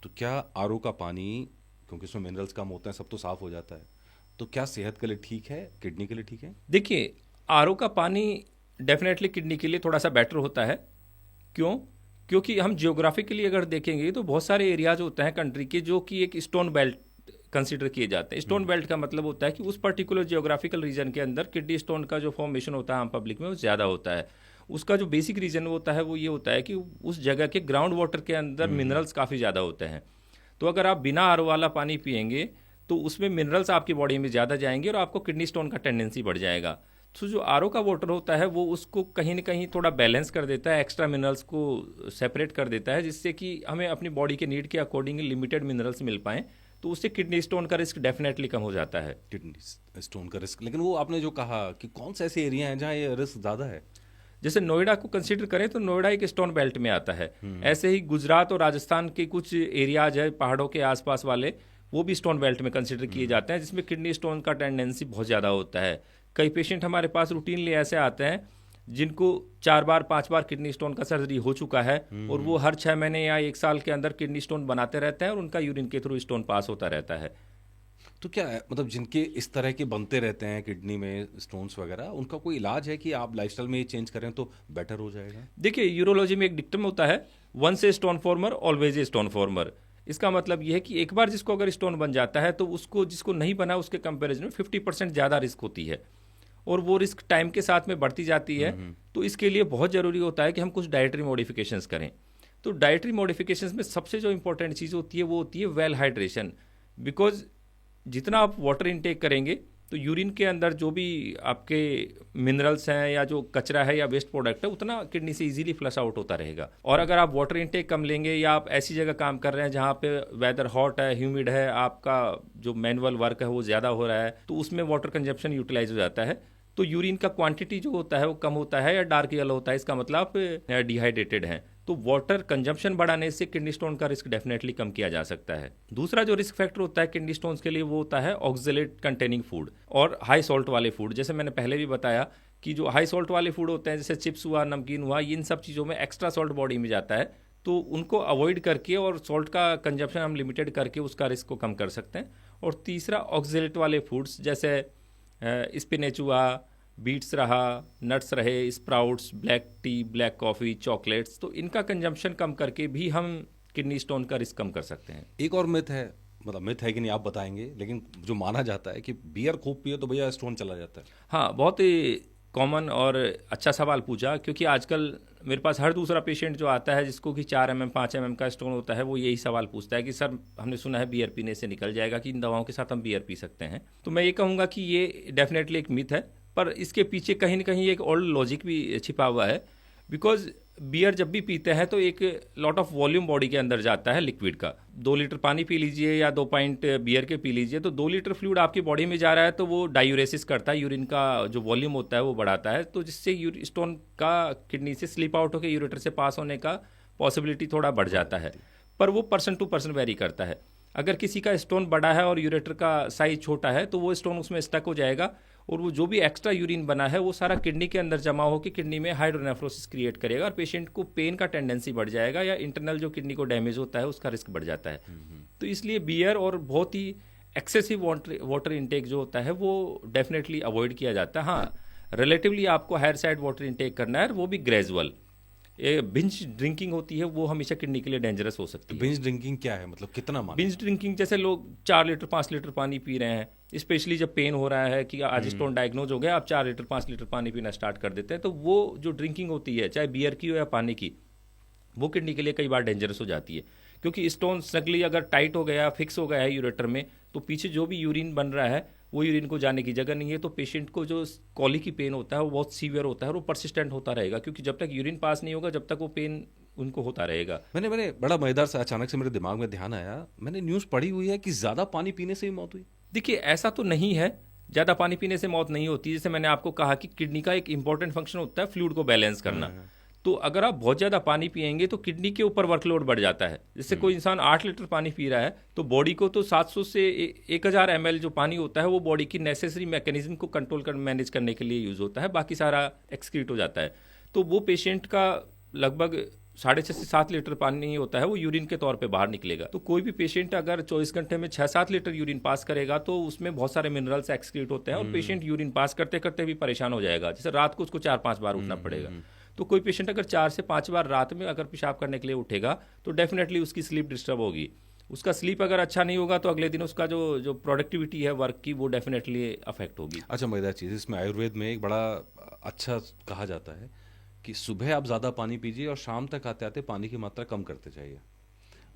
तो क्या आरओ का पानी, क्योंकि उसमें मिनरल्स कम होते हैं, सब तो साफ हो जाता है, तो क्या सेहत के लिए ठीक है, किडनी के लिए ठीक है? देखिए, आरओ का पानी डेफिनेटली किडनी के लिए थोड़ा सा बेटर होता है। क्यों? क्योंकि हम जियोग्राफिकली अगर देखेंगे तो बहुत सारे एरियाज होते हैं कंट्री के जो कि एक स्टोन बेल्ट कंसिडर किए जाते हैं। स्टोन बेल्ट का मतलब होता है कि उस पर्टिकुलर जियोग्राफिकल रीजन के अंदर किडनी स्टोन का जो फॉर्मेशन होता है आम पब्लिक में वो ज़्यादा होता है। उसका जो बेसिक रीजन होता है वो ये होता है कि उस जगह के ग्राउंड वाटर के अंदर मिनरल्स काफ़ी ज़्यादा होते हैं। तो अगर आप बिना आर वाला पानी पिएंगे तो उसमें मिनरल्स आपकी बॉडी में ज़्यादा जाएंगे और आपको किडनी स्टोन का टेंडेंसी बढ़ जाएगा। तो जो आर का वाटर होता है वो उसको कहीं ना कहीं थोड़ा बैलेंस कर देता है, एक्स्ट्रा मिनरल्स को सेपरेट कर देता है, जिससे कि हमें अपनी बॉडी के नीड के अकॉर्डिंग लिमिटेड मिनरल्स मिल पाएँ। तो उससे किडनी स्टोन का रिस्क डेफिनेटली कम हो जाता है। किडनी स्टोन का रिस्क, लेकिन वो आपने जो कहा कि कौन से ऐसे एरिया हैं जहाँ ये रिस्क ज़्यादा है? जैसे नोएडा को कंसीडर करें तो नोएडा एक स्टोन बेल्ट में आता है। ऐसे ही गुजरात और राजस्थान के कुछ एरियाज है पहाड़ों के आसपास वाले, वो भी स्टोन बेल्ट में कंसीडर किए जाते हैं, जिसमें किडनी स्टोन का टेंडेंसी बहुत ज़्यादा होता है। कई पेशेंट हमारे पास रूटीनली ऐसे आते हैं जिनको 4 बार 5 बार किडनी स्टोन का सर्जरी हो चुका है, और वो हर 6 महीने या 1 साल के अंदर किडनी स्टोन बनाते रहते हैं और उनका यूरिन के थ्रू स्टोन पास होता रहता है। तो क्या है, मतलब जिनके इस तरह के बनते रहते हैं किडनी में स्टोन्स वगैरह, उनका कोई इलाज है कि आप लाइफस्टाइल में ये चेंज करें तो बेटर हो जाएगा? देखिए, यूरोलॉजी में एक डिक्टम होता है, once a stone former always a stone former. इसका मतलब यह है कि एक बार जिसको अगर स्टोन बन जाता है तो उसको जिसको नहीं बना उसके कंपैरिजन में 50% ज़्यादा रिस्क होती है, और वो रिस्क टाइम के साथ में बढ़ती जाती है। तो इसके लिए बहुत ज़रूरी होता है कि हम कुछ डाइटरी मॉडिफिकेशंस करें। तो डाइटरी मॉडिफिकेशंस में सबसे जो इंपॉर्टेंट चीज़ होती है वो होती है वेल हाइड्रेशन। बिकॉज जितना आप वाटर इनटेक करेंगे तो यूरिन के अंदर जो भी आपके मिनरल्स हैं या जो कचरा है या वेस्ट प्रोडक्ट है उतना किडनी से इजीली फ्लश आउट होता रहेगा। और अगर आप वाटर इनटेक कम लेंगे या आप ऐसी जगह काम कर रहे हैं जहाँ पे वेदर हॉट है, ह्यूमिड है, आपका जो मैनुअल वर्क है वो ज़्यादा हो रहा है, तो उसमें वाटर कंजप्शन यूटिलाइज हो जाता है, तो यूरिन का क्वांटिटी जो होता है वो कम होता है या डार्क येलो होता है। इसका मतलब आप डिहाइड्रेटेड हैं। तो वाटर कंजम्पशन बढ़ाने से किडनी स्टोन का रिस्क डेफिनेटली कम किया जा सकता है। दूसरा जो रिस्क फैक्टर होता है किडनी स्टोन्स के लिए वो होता है ऑक्जेलेट कंटेनिंग फूड और हाई सॉल्ट वाले फूड। जैसे मैंने पहले भी बताया कि जो हाई सॉल्ट वाले फूड होते हैं जैसे चिप्स हुआ, नमकीन हुआ, इन सब चीज़ों में एक्स्ट्रा सॉल्ट बॉडी में जाता है, तो उनको अवॉइड करके और सॉल्ट का कंजप्शन हम लिमिटेड करके उसका रिस्क को कम कर सकते हैं। और तीसरा ऑक्जेलेट वाले फूड्स जैसे स्पिनेच हुआ, बीट्स रहा, नट्स रहे, sprouts, black T, black coffee, chocolates, तो इनका कंजम्पशन कम करके भी हम किडनी स्टोन का रिस्क कम कर सकते हैं। एक और मिथ है, मतलब मिथ है कि नहीं आप बताएंगे, लेकिन जो माना जाता है कि बियर खूब पिए तो भैया स्टोन चला जाता है। हाँ, बहुत ही कॉमन और अच्छा सवाल पूछा, क्योंकि आजकल मेरे पास हर दूसरा पेशेंट जो आता है जिसको कि 4 mm 5 mm का स्टोन होता है वो यही सवाल पूछता है कि सर हमने सुना है बियर पीने से निकल जाएगा, कि इन दवाओं के साथ हम बियर पी सकते हैं। तो मैं ये कहूँगा कि ये डेफिनेटली एक मिथ है, पर इसके पीछे कहीं ना कहीं एक ओल्ड लॉजिक भी छिपा हुआ है। बिकॉज बियर जब भी पीते हैं तो एक लॉट ऑफ वॉल्यूम बॉडी के अंदर जाता है लिक्विड का। 2 लीटर पानी पी लीजिए या 2 पॉइंट बियर के पी लीजिए, तो 2 लीटर फ्लूइड आपकी बॉडी में जा रहा है, तो वो डायूरेसिस करता है, यूरिन का जो वॉल्यूम होता है वो बढ़ाता है, तो जिससे स्टोन का किडनी से स्लिप आउट होकर यूरेटर से पास होने का पॉसिबिलिटी थोड़ा बढ़ जाता है। पर वो पर्सन टू पर्सन वेरी करता है। अगर किसी का स्टोन बड़ा है और यूरेटर का साइज छोटा है तो वो स्टोन उसमें स्टक हो जाएगा, और वो जो भी एक्स्ट्रा यूरिन बना है वो सारा किडनी के अंदर जमा होकर किडनी में हाइड्रोनेफ्रोसिस क्रिएट करेगा और पेशेंट को पेन का टेंडेंसी बढ़ जाएगा, या इंटरनल जो किडनी को डैमेज होता है उसका रिस्क बढ़ जाता है। तो इसलिए बियर और बहुत ही एक्सेसिव वाटर इनटेक जो होता है वो डेफिनेटली अवॉइड किया जाता है। हाँ, रिलेटिवली आपको हायर साइड वाटर इनटेक करना है, वो भी ग्रेजुअल। ये बिंज ड्रिंकिंग होती है वो हमेशा किडनी के लिए डेंजरस हो तो सकती है। बिंज ड्रिंकिंग क्या है, मतलब कितना माना बिंज ड्रिंकिंग जैसे लोग 4 लीटर 5 लीटर पानी पी रहे हैं, स्पेशली जब पेन हो रहा है कि आज स्टोन डायग्नोज हो गया, आप 4 लीटर 5 लीटर पानी पीना स्टार्ट कर देते हैं, तो वो जो ड्रिंकिंग होती है चाहे बियर की हो या पानी की, वो किडनी के लिए कई बार डेंजरस हो जाती है। क्योंकि स्टोन स्नगली अगर टाइट हो गया, फिक्स हो गया है यूरेटर में, तो पीछे जो भी यूरिन बन रहा है वो यूरिन को जाने की जगह नहीं है, तो पेशेंट को जो कॉली की पेन होता है वो बहुत सीवियर होता है और वो परसिस्टेंट होता रहेगा, क्योंकि जब तक यूरिन पास नहीं होगा जब तक वो पेन उनको होता रहेगा। मैंने मैंने बड़ा मजेदार सा अचानक से मेरे दिमाग में ध्यान आया, मैंने न्यूज़ पढ़ी हुई है कि ज़्यादा पानी पीने से ही मौत हुई। देखिए, ऐसा तो नहीं है, ज़्यादा पानी पीने से मौत नहीं होती। जैसे मैंने आपको कहा कि किडनी का एक इंपॉर्टेंट फंक्शन होता है फ्लूइड को बैलेंस करना। तो अगर आप बहुत ज़्यादा पानी पिएंगे तो किडनी के ऊपर वर्कलोड बढ़ जाता है। जैसे कोई इंसान 8 लीटर पानी पी रहा है तो बॉडी को तो 700 से 1000 ml जो पानी होता है वो बॉडी की नेसेसरी मैकेनिज्म को कंट्रोल कर मैनेज करने के लिए यूज़ होता है, बाकी सारा एक्सक्रीट हो जाता है। तो वो पेशेंट का लगभग 6.5 से 7 लीटर पानी होता है वो यूरिन के तौर पे बाहर निकलेगा। तो कोई भी पेशेंट अगर 24 घंटे में 6-7 लीटर यूरिन पास करेगा तो उसमें बहुत सारे मिनरल्स एक्सक्रीट होते हैं और पेशेंट यूरिन पास करते करते भी परेशान हो जाएगा। जैसे रात को उसको 4-5 बार उठना पड़ेगा। तो कोई पेशेंट अगर 4 से 5 बार रात में अगर पेशाब करने के लिए उठेगा तो डेफिनेटली उसकी स्लीप डिस्टर्ब होगी। उसका स्लीप अगर अच्छा नहीं होगा तो अगले दिन उसका जो जो प्रोडक्टिविटी है वर्क की वो डेफिनेटली अफेक्ट होगी। अच्छा, मजेदार चीज़ इसमें आयुर्वेद में एक बड़ा अच्छा कहा जाता है कि सुबह आप ज़्यादा पानी पीजिए और शाम तक आते आते पानी की मात्रा कम करते जाइए,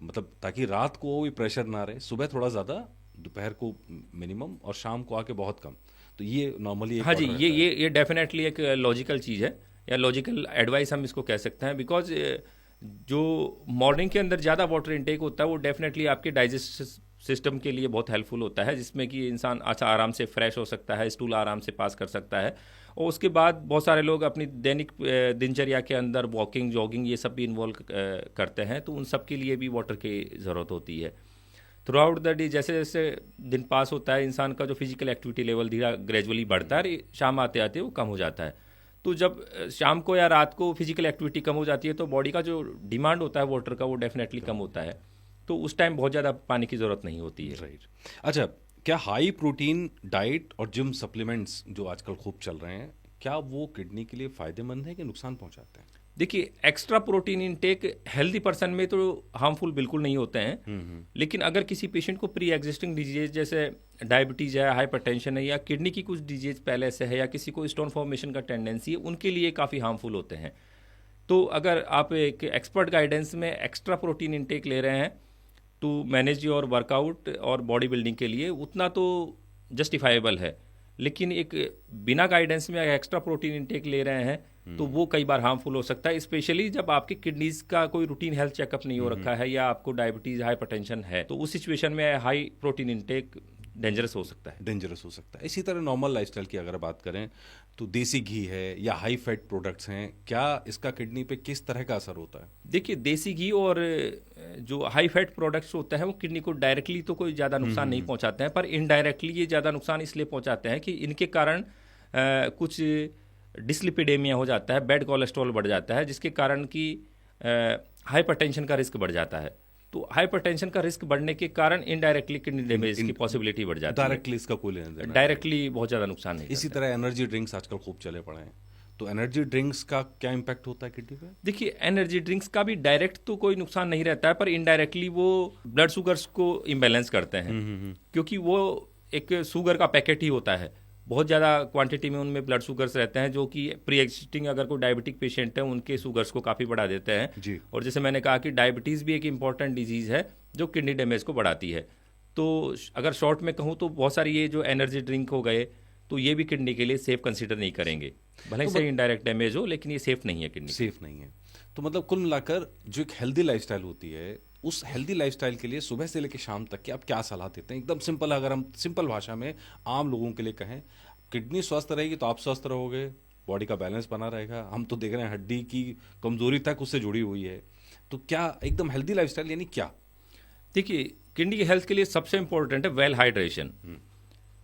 मतलब ताकि रात को भी प्रेशर ना रहे, सुबह थोड़ा ज़्यादा, दोपहर को मिनिमम और शाम को आके बहुत कम। तो ये नॉर्मली एक हाँ जी, ऑर्डर ये रहता है। ये ये डेफिनेटली एक लॉजिकल चीज़ है या लॉजिकल एडवाइस हम इसको कह सकते हैं। बिकॉज जो मॉर्निंग के अंदर ज़्यादा वाटर इनटेक होता है वो डेफिनेटली आपके डाइजेस्ट सिस्टम के लिए बहुत हेल्पफुल होता है, जिसमें कि इंसान अच्छा आराम से फ्रेश हो सकता है, स्टूल आराम से पास कर सकता है। और उसके बाद बहुत सारे लोग अपनी दैनिक दिनचर्या के अंदर वॉकिंग जॉगिंग ये सब भी इन्वॉल्व करते हैं, तो उन सब के लिए भी वाटर की ज़रूरत होती है। थ्रू आउट द डे जैसे जैसे दिन पास होता है इंसान का जो फिजिकल एक्टिविटी लेवल धीरे ग्रेजुअली बढ़ता है, शाम आते आते वो कम हो जाता है। तो जब शाम को या रात को फिजिकल एक्टिविटी कम हो जाती है तो बॉडी का जो डिमांड होता है वाटर का वो डेफिनेटली कम होता है, तो उस टाइम बहुत ज़्यादा पानी की ज़रूरत नहीं होती है। राइट। अच्छा, क्या हाई प्रोटीन डाइट और जिम सप्लीमेंट्स जो आजकल खूब चल रहे हैं, क्या वो किडनी के लिए फायदेमंद है कि नुकसान पहुंचाते हैं? देखिए, extra protein intake healthy person में तो हार्मफुल बिल्कुल नहीं होते हैं, लेकिन अगर किसी पेशेंट को प्री एग्जिस्टिंग डिजीज जैसे डायबिटीज है, हाइपरटेंशन है या किडनी की कुछ डिजीज पहले से है या किसी को स्टोन फॉर्मेशन का टेंडेंसी है, उनके लिए काफ़ी हार्मफुल होते हैं। तो अगर आप एक एक्सपर्ट गाइडेंस में एक्स्ट्रा प्रोटीन इनटेक ले रहे हैं टू मैनेज योर वर्कआउट और बॉडी बिल्डिंग के लिए, उतना तो जस्टिफाइबल है। लेकिन एक बिना गाइडेंस में एक्स्ट्रा प्रोटीन इनटेक ले रहे हैं तो वो कई बार हार्मफुल हो सकता है, स्पेशली जब आपके किडनीज का कोई रूटीन हेल्थ चेकअप नहीं हो रखा है या आपको डायबिटीज हाइपरटेंशन है, तो उस सिचुएशन में हाई प्रोटीन इनटेक डेंजरस हो सकता है। डेंजरस हो सकता है। इसी तरह नॉर्मल लाइफस्टाइल की अगर बात करें तो देसी घी है या हाई फैट प्रोडक्ट्स हैं, क्या इसका किडनी पे किस तरह का असर होता है? देखिए, देसी घी और जो हाई फैट प्रोडक्ट्स होते हैं वो किडनी को डायरेक्टली तो कोई ज़्यादा नुकसान नहीं पहुंचाते हैं, पर इनडायरेक्टली ये ज़्यादा नुकसान इसलिए पहुंचाते हैं कि इनके कारण कुछ डिसलिपिडेमिया हो जाता है, बैड कोलेस्ट्रॉल बढ़ जाता है, जिसके कारण कि हाइपरटेंशन का रिस्क बढ़ जाता है। तो हाइपरटेंशन का रिस्क बढ़ने के कारण इनडायरेक्टली किडनी डैमेज की पॉसिबिलिटी बढ़ जाती है। डायरेक्टली इसका कोई लेना देना नहीं। डायरेक्टली बहुत ज़्यादा नुकसान नहीं इसी करता। तरह एनर्जी ड्रिंक्स आजकल खूब चले पड़े हैं, तो एनर्जी ड्रिंक्स का क्या इम्पैक्ट होता है किडनी पे? देखिए, एनर्जी ड्रिंक्स का भी डायरेक्ट तो कोई नुकसान नहीं रहता है, पर इनडायरेक्टली वो ब्लड शुगर्स को इम्बैलेंस करते हैं, क्योंकि वो एक शुगर का पैकेट ही होता है। बहुत ज़्यादा क्वांटिटी में उनमें ब्लड शुगर्स रहते हैं जो कि प्री एग्जिस्टिंग अगर कोई डायबिटिक पेशेंट है उनके शुगर्स को काफ़ी बढ़ा देते हैं जी। और जैसे मैंने कहा कि डायबिटीज़ भी एक इंपॉर्टेंट डिजीज़ है जो किडनी डैमेज को बढ़ाती है। तो अगर शॉर्ट में कहूँ तो बहुत सारी ये जो एनर्जी ड्रिंक हो गए तो ये भी किडनी के लिए सेफ कंसीडर नहीं करेंगे, भले ही से इनडायरेक्ट डैमेज हो, लेकिन ये सेफ नहीं है किडनी। सेफ नहीं है। तो मतलब कुल मिलाकर जो एक हेल्दी लाइफस्टाइल होती है, उस हेल्दी लाइफस्टाइल के लिए सुबह से लेकर शाम तक की आप क्या सलाह देते हैं? एकदम सिंपल, अगर हम सिंपल भाषा में आम लोगों के लिए कहें, किडनी स्वस्थ रहेगी तो आप स्वस्थ रहोगे, बॉडी का बैलेंस बना रहेगा। हम तो देख रहे हैं हड्डी की कमजोरी तक उससे जुड़ी हुई है, तो क्या एकदम हेल्दी लाइफस्टाइल यानी क्या? देखिए, किडनी की हेल्थ के लिए सबसे इंपॉर्टेंट है वेल हाइड्रेशन।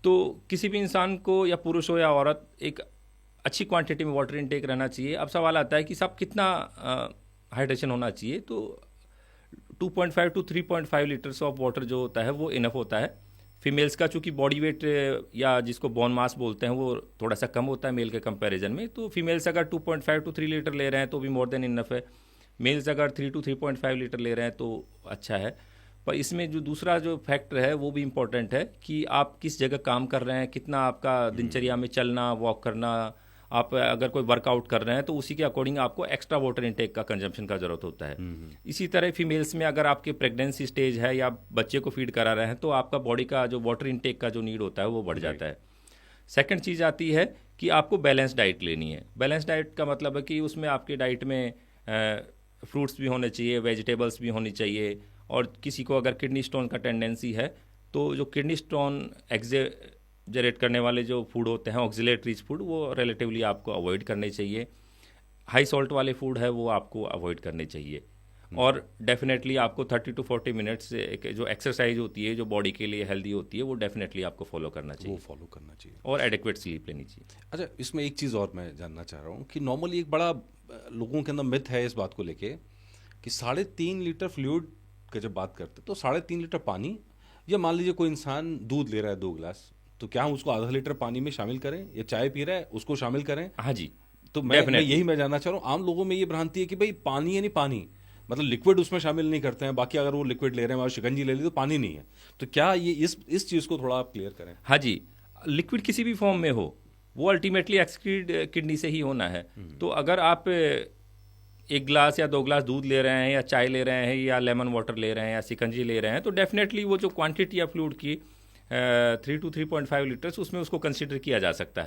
तो किसी भी इंसान को या पुरुष हो या औरत एक अच्छी क्वांटिटी में वाटर इनटेक रहना चाहिए। अब सवाल आता है कि सब कितना हाइड्रेशन होना चाहिए, तो 2.5 टू 3.5 लीटर्स ऑफ वाटर जो होता है वो इनफ होता है। फीमेल्स का चूंकि बॉडी वेट या जिसको बोन मास बोलते हैं वो थोड़ा सा कम होता है मेल के कंपैरिजन में, तो फीमेल्स अगर 2.5 टू 3 लीटर ले रहे हैं तो भी मोर देन इनफ है। मेल्स अगर 3 टू 3.5 लीटर ले रहे हैं तो अच्छा है। पर इसमें जो दूसरा जो फैक्टर है वो भी इम्पोर्टेंट है कि आप किस जगह काम कर रहे हैं, कितना आपका दिनचर्या में चलना वॉक करना, आप अगर कोई वर्कआउट कर रहे हैं तो उसी के अकॉर्डिंग आपको एक्स्ट्रा वाटर इनटेक का कंजम्पशन का जरूरत होता है। इसी तरह फीमेल्स में अगर आपके प्रेगनेंसी स्टेज है या बच्चे को फीड करा रहे हैं तो आपका बॉडी का जो वाटर इनटेक का जो नीड होता है वो बढ़ जाता है। सेकंड चीज़ आती है कि आपको बैलेंस डाइट लेनी है। बैलेंस डाइट का मतलब है कि उसमें आपके डाइट में फ्रूट्स भी होने चाहिए, वेजिटेबल्स भी होनी चाहिए, और किसी को अगर किडनी स्टोन का टेंडेंसी है तो जो किडनी स्टोन जनरेट करने वाले जो फूड होते हैं ऑक्सिलेट रिच फूड, वो रिलेटिवली आपको अवॉइड करने चाहिए। हाई सॉल्ट वाले फूड है वो आपको अवॉइड करने चाहिए। और डेफिनेटली आपको 30 टू 40 मिनट्स जो एक्सरसाइज होती है जो बॉडी के लिए हेल्दी होती है वो डेफिनेटली आपको फॉलो करना चाहिए। वो फॉलो करना चाहिए और एडिक्वेट स्लीप लेनी चाहिए। अच्छा, इसमें एक चीज़ और मैं जानना चाह रहा हूँ कि नॉर्मली एक बड़ा लोगों के अंदर मिथ है इस बात को लेके कि 3.5 लीटर फ्लूइड की जब बात करते हैं तो 3.5 लीटर पानी, या मान लीजिए कोई इंसान दूध ले रहा है 2 गिलास, तो क्या हम उसको आधा लीटर पानी में शामिल करें, या चाय पी रहा है उसको शामिल करें? हाँ जी, तो मैं डेफिनेटली। यही मैं जानना चाह रहा हूँ, आम लोगों में ये भ्रांति है कि भाई पानी यानी पानी, मतलब लिक्विड उसमें शामिल नहीं करते हैं, बाकी अगर वो लिक्विड ले रहे हैं और शिकंजी ले ली तो पानी नहीं है। तो क्या ये इस चीज़ को थोड़ा आप क्लियर करें। हाँ जी, लिक्विड किसी भी फॉर्म में हो, वो अल्टीमेटली एक्सक्रीट किडनी से ही होना है। तो अगर आप 1 गिलास या 2 गिलास दूध ले रहे हैं, या चाय ले रहे हैं, या लेमन वाटर ले रहे हैं, या शिकंजी ले रहे हैं, तो डेफिनेटली वो जो क्वांटिटी या फ्लूइड की 3 to 3.5 लीटर्स, उसमें उसको कंसिडर किया जा सकता है।